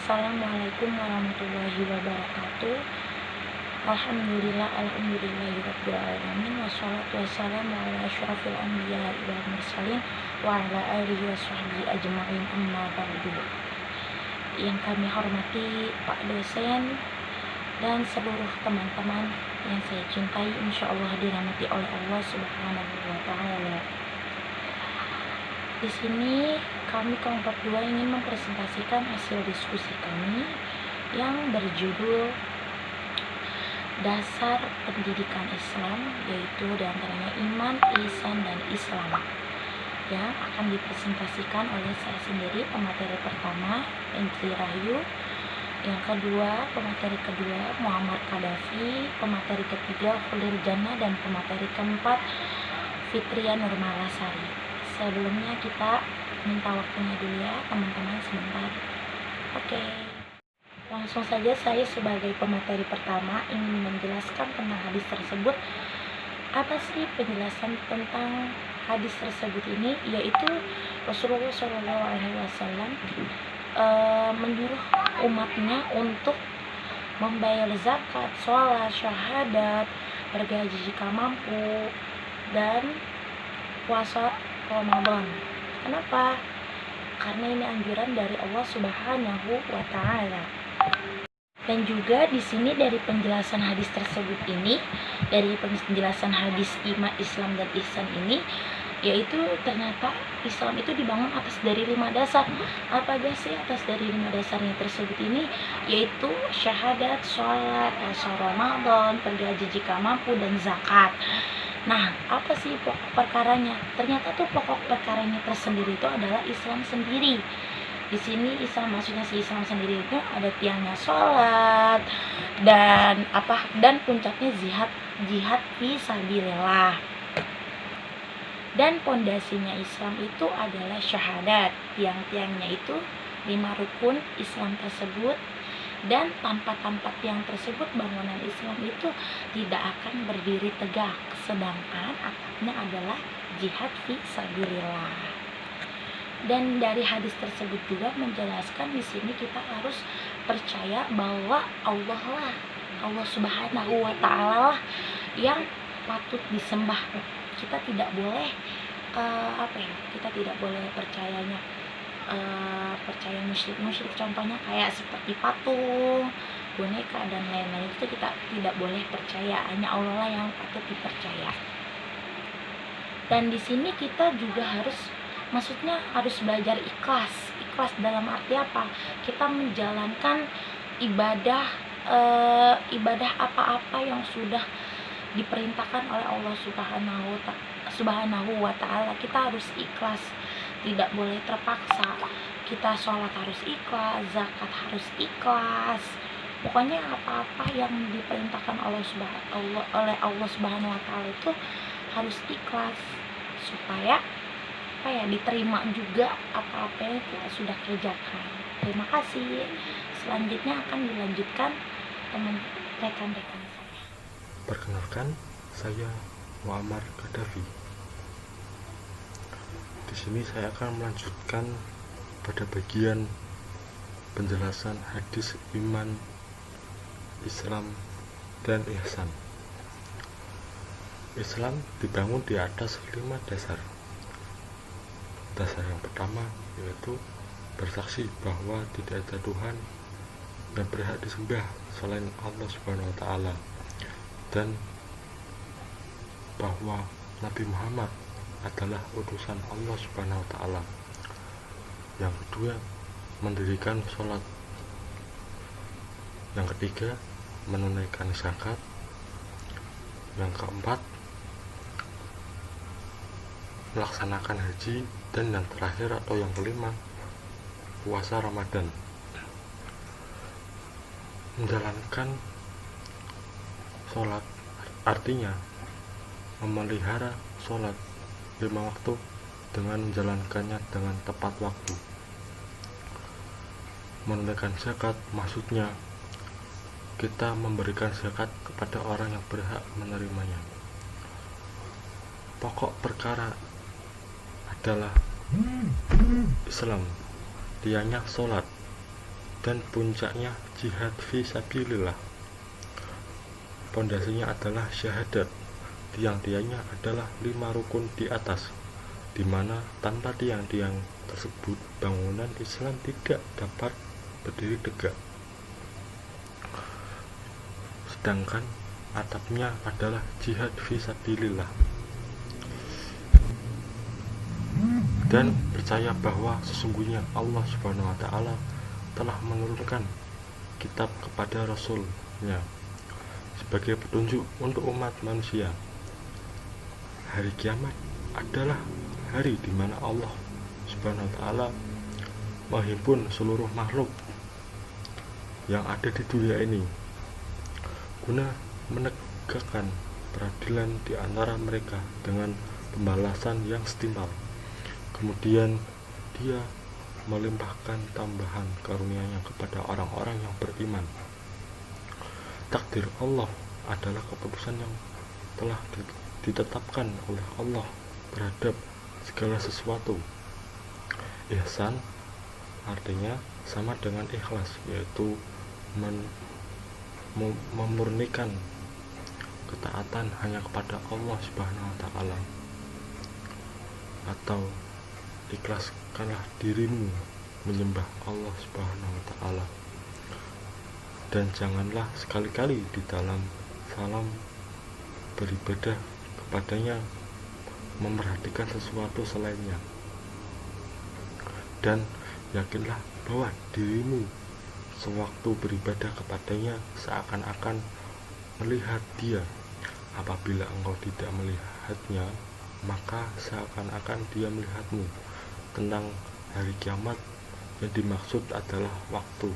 Assalamualaikum warahmatullahi wabarakatuh. Alhamdulillahirabbil alamin, wassalatu wassalamu ala asyrofil anbiya wal mursalin wa ala alihi washabbihi ajmain, amma ba'du. Yang kami hormati Pak dosen dan seluruh teman-teman yang saya cintai, insyaallah dirahmati oleh Allah Subhanahu wa taala. Di sini kami kelompok 2 ingin mempresentasikan hasil diskusi kami yang berjudul Dasar Pendidikan Islam, yaitu diantaranya iman, ihsan, dan Islam, yang akan dipresentasikan oleh saya sendiri. Pemateri pertama Indri Rahayu, yang kedua pemateri kedua Muammar Qaddafi, pemateri ketiga Khalil Jannah, dan pemateri keempat Fitria Nurmalasari. Sebelumnya kita minta waktunya dulu ya teman-teman sebentar. Oke. Langsung saja, saya sebagai pemateri pertama ingin menjelaskan tentang hadis tersebut. Apa sih penjelasan tentang hadis tersebut ini? Yaitu Rasulullah SAW menyuruh umatnya untuk membayar zakat, sholat, syahadat, bergaji jika mampu, dan puasa Ramadan. Kenapa? Karena ini anjuran dari Allah Subhanahu wa taala. Dan juga di sini dari penjelasan hadis tersebut ini, dari penjelasan hadis iman, Islam, dan ihsan ini, yaitu ternyata Islam itu dibangun atas dari 5 dasar. Apa aja sih atas dari 5 dasarnya tersebut ini? Yaitu syahadat, sholat, puasa Ramadan, bergaji jika mampu, dan zakat. Nah, apa sih pokok perkaranya? Ternyata tuh pokok perkaranya tersendiri itu adalah Islam sendiri. Di sini Islam, maksudnya si Islam sendiri itu ada tiangnya sholat, dan puncaknya jihad fi sabilillah. Dan pondasinya Islam itu adalah syahadat. Tiang-tiangnya itu 5 rukun Islam tersebut. Dan tanpa tiang tersebut bangunan Islam itu tidak akan berdiri tegak. Sedangkan atapnya adalah jihad fi sabilillah. Dan dari hadis tersebut juga menjelaskan di sini kita harus percaya bahwa Allah Subhanahu wa taala lah yang patut disembah. Kita tidak boleh kita tidak boleh percaya musyrik, contohnya kayak seperti patung, boneka, dan lain-lain. Itu kita tidak boleh percaya, hanya Allah lah yang patut dipercaya. Dan di sini kita juga harus belajar ikhlas dalam arti apa? Kita menjalankan ibadah apa-apa yang sudah diperintahkan oleh Allah Subhanahu wa taala. Kita harus ikhlas, tidak boleh terpaksa. Kita sholat harus ikhlas, zakat harus ikhlas. Pokoknya apa-apa yang diperintahkan oleh Allah Subhanahu wa taala itu harus ikhlas, supaya diterima juga apa-apa yang kita sudah kerjakan. Terima kasih. Selanjutnya akan dilanjutkan teman rekan-rekan saya. Perkenalkan, saya Muammar Qaddafi. Di sini saya akan melanjutkan pada bagian penjelasan hadis iman, Islam, dan ihsan. Islam dibangun di atas 5 dasar. Dasar yang pertama yaitu bersaksi bahwa tidak ada Tuhan yang berhak disembah selain Allah Subhanahu wa taala, dan bahwa Nabi Muhammad adalah utusan Allah Subhanahu wa taala. Yang kedua, mendirikan sholat. Yang ketiga, menunaikan zakat. Yang keempat, melaksanakan haji. Dan yang terakhir atau yang kelima, puasa Ramadan. Menjalankan sholat artinya memelihara sholat 5 waktu dengan menjalankannya dengan tepat waktu. Menunaikan zakat maksudnya kita memberikan zakat kepada orang yang berhak menerimanya. Pokok perkara adalah Islam, tiangnya sholat, dan puncaknya jihad fi sabilillah. Pondasinya adalah syahadat. Tiang-tiangnya adalah 5 rukun di atas, di mana tanpa tiang-tiang tersebut bangunan Islam tidak dapat berdiri tegak. Sedangkan atapnya adalah jihad fi sabilillah. Dan percaya bahwa sesungguhnya Allah Subhanahu wa taala telah menurunkan kitab kepada Rasul-Nya sebagai petunjuk untuk umat manusia. Hari kiamat adalah hari di mana Allah Subhanahu wa taala menghimpun seluruh makhluk yang ada di dunia ini guna menegakkan peradilan di antara mereka dengan pembalasan yang setimpal. Kemudian Dia melimpahkan tambahan karunia-Nya kepada orang-orang yang beriman. Takdir Allah adalah keputusan yang telah ditetapkan oleh Allah terhadap segala sesuatu. Ihsan artinya sama dengan ikhlas, yaitu memurnikan ketaatan hanya kepada Allah Subhanahu wa taala. Atau ikhlaskanlah dirimu menyembah Allah Subhanahu wa taala, dan janganlah sekali-kali di dalam salam beribadah kepadanya memperhatikan sesuatu selainnya. Dan yakinlah bahwa dirimu sewaktu beribadah kepadanya seakan-akan melihat Dia. Apabila engkau tidak melihatnya, maka seakan-akan Dia melihatmu. Tentang hari kiamat, yang dimaksud adalah waktu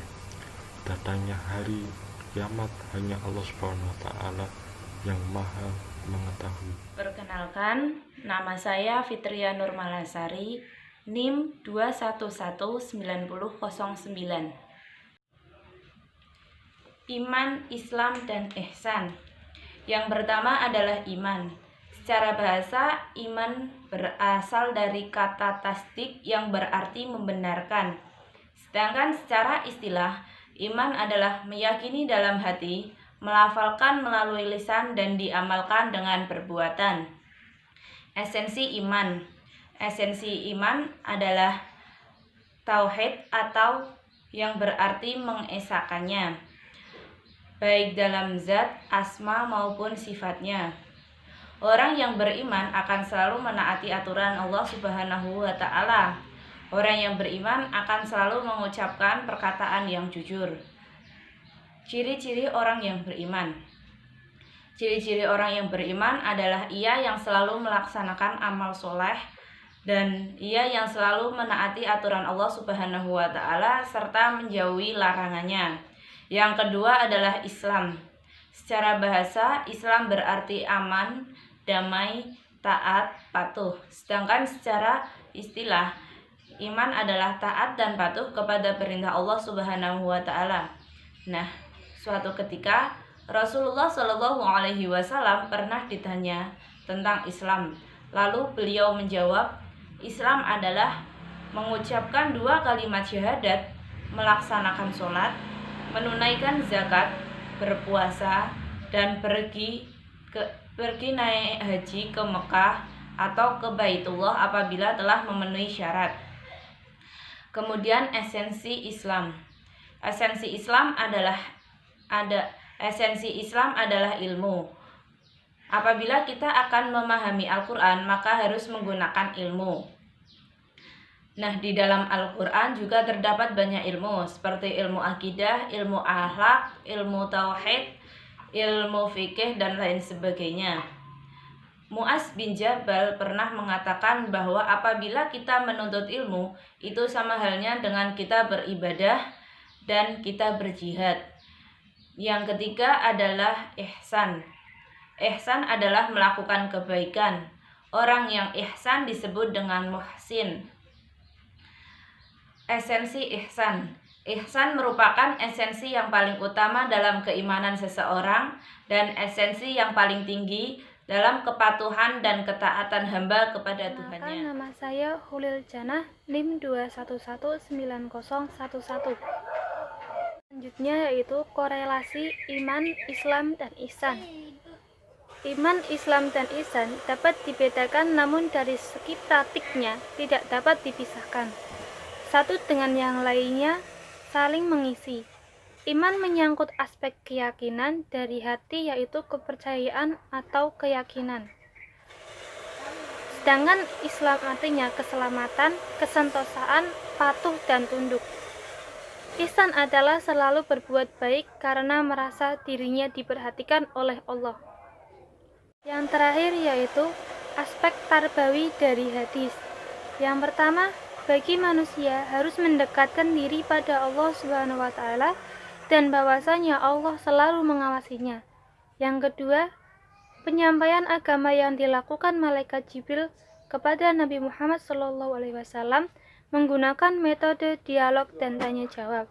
datangnya hari kiamat hanya Allah Subhanahu wa taala yang Maha mengetahui. Perkenalkan, nama saya Fitria Nurmalasari, NIM 2119009. Iman, Islam, dan ihsan. Yang pertama adalah iman. Secara bahasa, iman berasal dari kata tasdik yang berarti membenarkan. Sedangkan secara istilah, iman adalah meyakini dalam hati, melafalkan melalui lisan, dan diamalkan dengan perbuatan. Esensi iman. Esensi iman adalah tauhid atau yang berarti mengesakannya, baik dalam zat, asma maupun sifatnya. Orang yang beriman akan selalu menaati aturan Allah Subhanahu wa taala. Orang yang beriman akan selalu mengucapkan perkataan yang jujur. Ciri-ciri orang yang beriman. Ciri-ciri orang yang beriman adalah ia yang selalu melaksanakan amal soleh, dan ia yang selalu menaati aturan Allah Subhanahu wa taala serta menjauhi larangannya. Yang kedua adalah Islam. Secara bahasa, Islam berarti aman, damai, taat, patuh. Sedangkan secara istilah, iman adalah taat dan patuh kepada perintah Allah Subhanahu wa taala. Nah, suatu ketika Rasulullah Shallallahu alaihi wasallam pernah ditanya tentang Islam. Lalu beliau menjawab, Islam adalah mengucapkan 2 kalimat syahadat, melaksanakan sholat, menunaikan zakat, berpuasa, dan pergi naik haji ke Mekah atau ke Baitullah apabila telah memenuhi syarat. Kemudian esensi Islam. Esensi Islam adalah ilmu. Apabila kita akan memahami Al-Quran, maka harus menggunakan ilmu. Nah, di dalam Al-Quran juga terdapat banyak ilmu, seperti ilmu akidah, ilmu akhlak, ilmu tauhid, ilmu fikih, dan lain sebagainya. Mu'adz bin Jabal pernah mengatakan bahwa apabila kita menuntut ilmu, itu sama halnya dengan kita beribadah dan kita berjihad. Yang ketiga adalah ihsan. Ihsan adalah melakukan kebaikan. Orang yang ihsan disebut dengan muhsin. Esensi ihsan. Ihsan merupakan esensi yang paling utama dalam keimanan seseorang dan esensi yang paling tinggi dalam kepatuhan dan ketaatan hamba kepada Tuhannya. Nama saya Hulil Jannah, NIM 2119011. selanjutnya yaitu korelasi iman, Islam, dan ihsan. Iman, Islam, dan ihsan dapat dibedakan, namun dari segi praktiknya tidak dapat dipisahkan. Satu dengan yang lainnya saling mengisi. Iman menyangkut aspek keyakinan dari hati, yaitu kepercayaan atau keyakinan. Sedangkan Islam artinya keselamatan, kesentosaan, patuh, dan tunduk. Ihsan adalah selalu berbuat baik karena merasa dirinya diperhatikan oleh Allah. Yang terakhir yaitu aspek tarbawi dari hadis. Yang pertama, bagi manusia harus mendekatkan diri pada Allah Subhanahu wa taala dan bahwasanya Allah selalu mengawasinya. Yang kedua, penyampaian agama yang dilakukan malaikat Jibril kepada Nabi Muhammad SAW menggunakan metode dialog dan tanya jawab.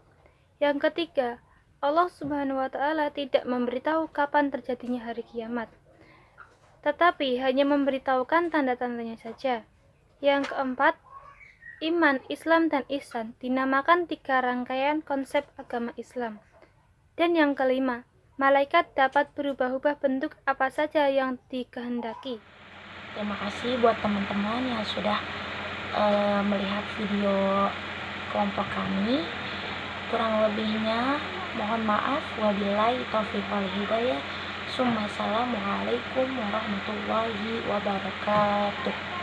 Yang ketiga, Allah Subhanahu wa taala tidak memberitahu kapan terjadinya hari kiamat, tetapi hanya memberitahukan tanda-tandanya saja. Yang keempat, iman, Islam, dan ihsan dinamakan 3 rangkaian konsep agama Islam. Dan yang kelima, malaikat dapat berubah-ubah bentuk apa saja yang dikehendaki. Terima kasih buat teman-teman yang sudah melihat video kelompok kami. Kurang lebihnya mohon maaf. Wabillahi taufiq wal hidayah. Assalamualaikum warahmatullahi wabarakatuh.